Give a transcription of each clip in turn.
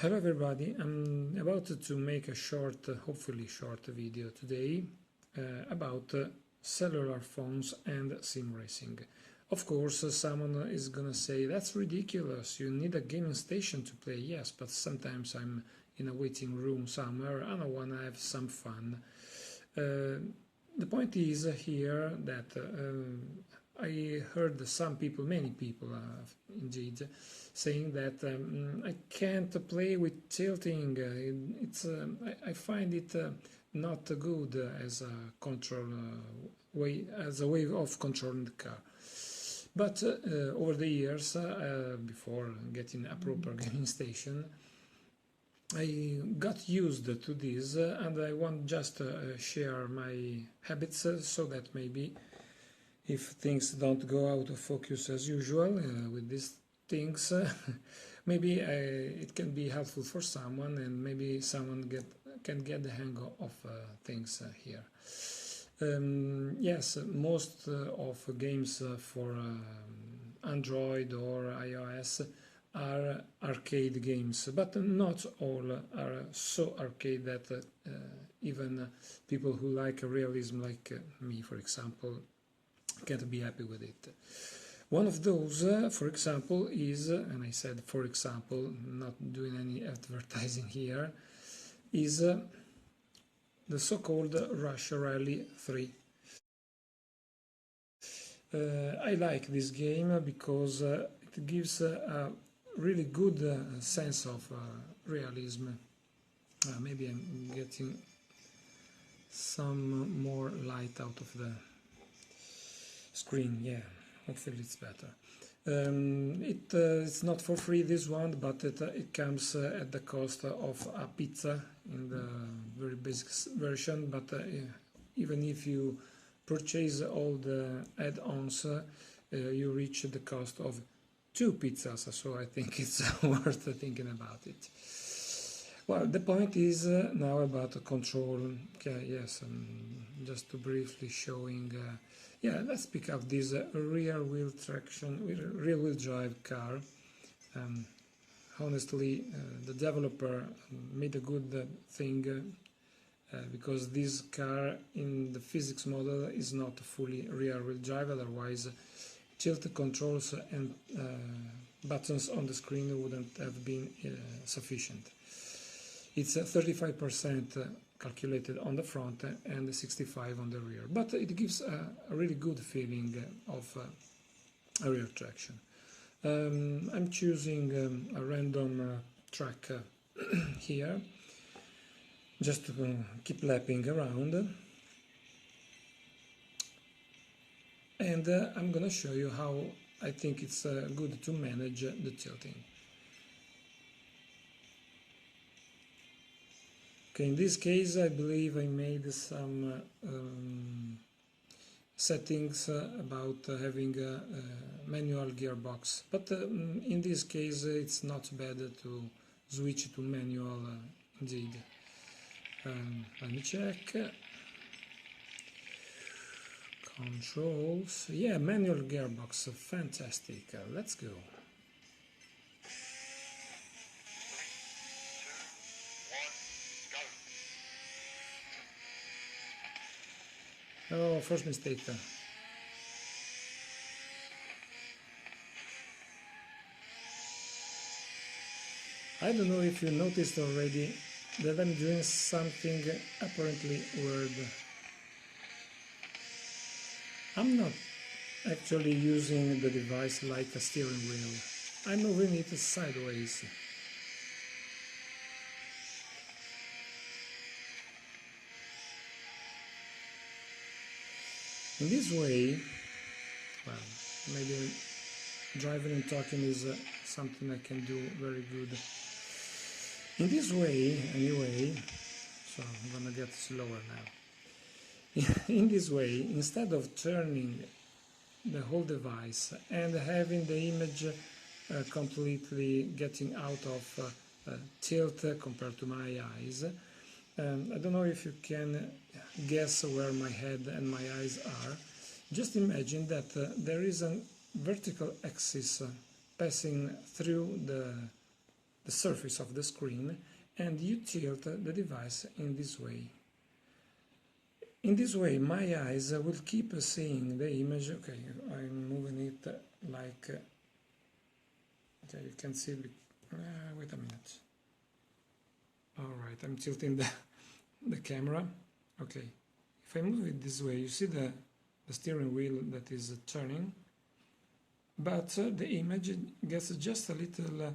Hello everybody, I'm about to make a short, hopefully short video today about cellular phones and sim racing. Of course, someone is gonna say, that's ridiculous, you need a gaming station to play. Yes, but sometimes I'm in a waiting room somewhere and I wanna have some fun. The point is here that I heard some people, many people indeed, saying that I can't play with tilting. I find it not good as a control as a way of controlling the car. But over the years, before getting a proper gaming station, I got used to this, and I want just to share my habits so that maybe if things don't go out of focus as usual with these things, maybe it can be helpful for someone, and maybe someone can get the hang of things here. Yes, most of games for Android or iOS are arcade games, but not all are so arcade that even people who like realism, like me, for example, can't be happy with it. One of those, for example, is, and I said for example, not doing any advertising here, is the so-called Rush Rally 3. I like this game because it gives a really good sense of realism. Maybe I'm getting some more light out of the screen. Yeah, hopefully it's better. It's not for free, this one, but it comes at the cost of a pizza in the very basic version. But even if you purchase all the add-ons, you reach the cost of 2 pizzas, so I think it's worth thinking about it. Well, the point is now about control. Okay, yes, just to briefly showing. Yeah, let's pick up this rear-wheel traction, rear-wheel drive car. Honestly, the developer made a good thing because this car in the physics model is not fully rear-wheel drive, otherwise tilt controls and buttons on the screen wouldn't have been sufficient. It's 35% calculated on the front and 65% on the rear, but it gives a really good feeling of a rear traction. I'm choosing a random track here, just to keep lapping around, and I'm gonna show you how I think it's good to manage the tilting. Okay, in this case I believe I made some settings about having a manual gearbox, but in this case it's not bad to switch to manual indeed. Let me check. Controls, yeah, manual gearbox, fantastic. Let's go. Oh, first mistake. I don't know if you noticed already that I'm doing something apparently weird. I'm not actually using the device like a steering wheel. I'm moving it sideways. In this way, well, maybe driving and talking is something I can do very good. In this way, anyway, so I'm gonna get slower now. In this way, instead of turning the whole device and having the image completely getting out of tilt compared to my eyes, I don't know if you can guess where my head and my eyes are. Just imagine that there is a vertical axis passing through the the surface of the screen, and you tilt the device in this way. In this way, my eyes will keep seeing the image. Okay, I'm moving it like, okay, you can see, wait a minute. All right, I'm tilting the camera. Okay, if I move it this way, you see the steering wheel that is turning, but the image gets just a little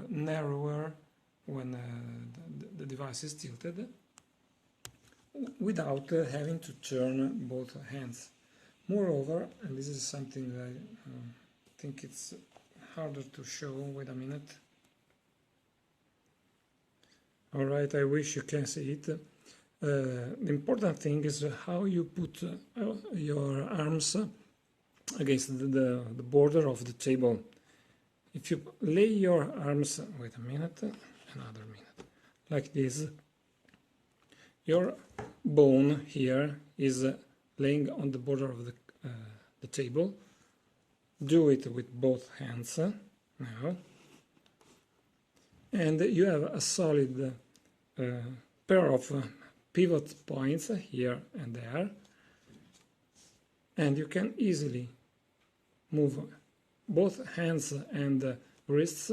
narrower when the device is tilted, without having to turn both hands. Moreover, and this is something that I think it's harder to show, wait a minute. Alright, I wish you can see it. The important thing is how you put your arms against the border of the table. If you lay your arms, wait a minute, another minute, like this, your bone here is laying on the border of the table. Do it with both hands now, and you have a solid pair of pivot points here and there, and you can easily move both hands and wrists,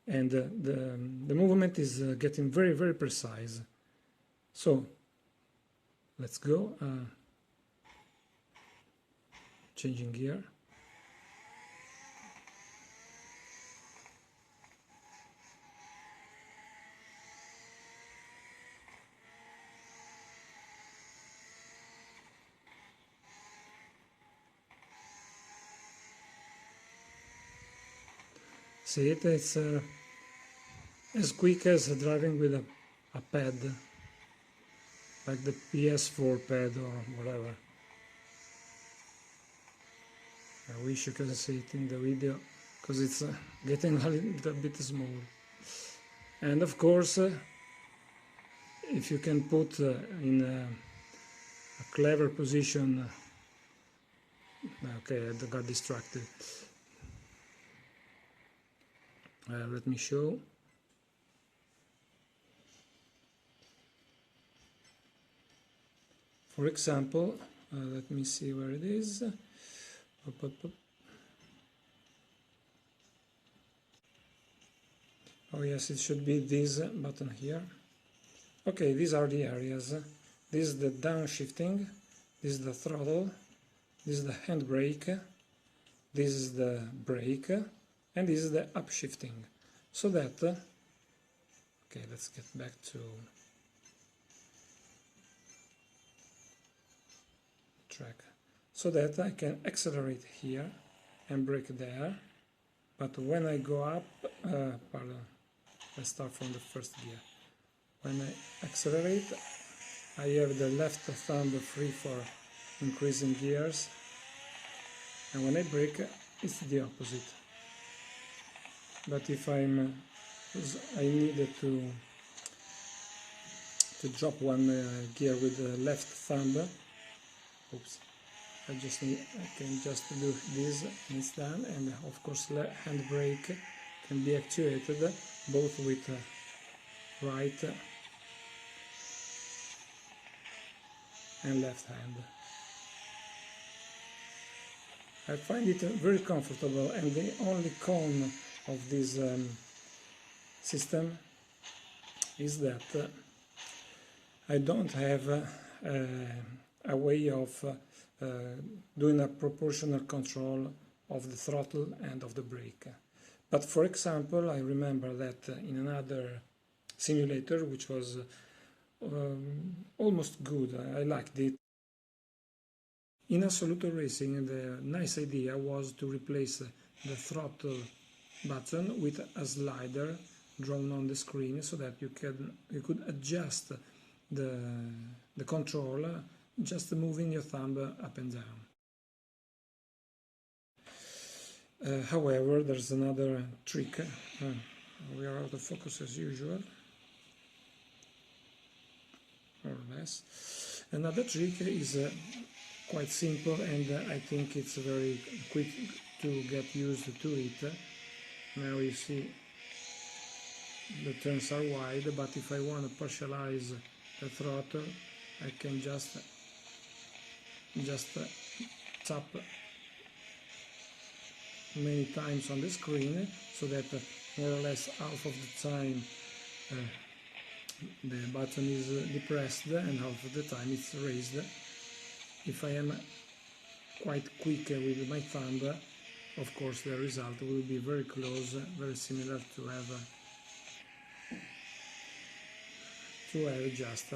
and the movement is getting very, very precise. So let's go, changing gear. See it? It's as quick as driving with a pad, like the PS4 pad or whatever. I wish you could see it in the video, because it's getting a little bit small. And of course, if you can put in a clever position, okay, I got distracted. Let me show. For example, let me see where it is. Oh yes, it should be this button here. Okay, these are the areas. This is the downshifting, this is the throttle, this is the handbrake, this is the brake, and this is the upshifting. So that, okay, let's get back to track. So that I can accelerate here and brake there, but when I go up, pardon, let's start from the first gear. When I accelerate, I have the left thumb free for increasing gears, and when I brake, it's the opposite. But if I needed to drop one gear with the left thumb, oops, I can just do this and it's done. And of course, handbrake can be actuated both with right and left hand. I find it very comfortable, and the only con of this system is that I don't have a way of doing a proportional control of the throttle and of the brake. But for example, I remember that in another simulator, which was almost good, I liked it. In Assoluto Racing, the nice idea was to replace the throttle button with a slider drawn on the screen, so that you could adjust the control just moving your thumb up and down. However, there's another trick. We are out of focus as usual, more or less. Another trick is quite simple, and I think it's very quick to get used to it. Now you see the turns are wide, but if I want to partialize the throttle, I can just tap many times on the screen, so that more or less half of the time the button is depressed and half of the time it's raised. If I am quite quick with my thumb, of course the result will be very close, very similar to have just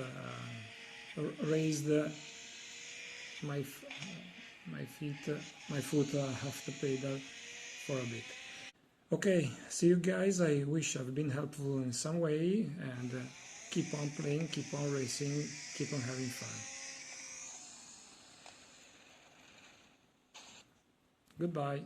raised my foot half the pedal for a bit. Okay, see you guys. I wish I've been helpful in some way, and keep on playing, keep on racing, keep on having fun. Goodbye.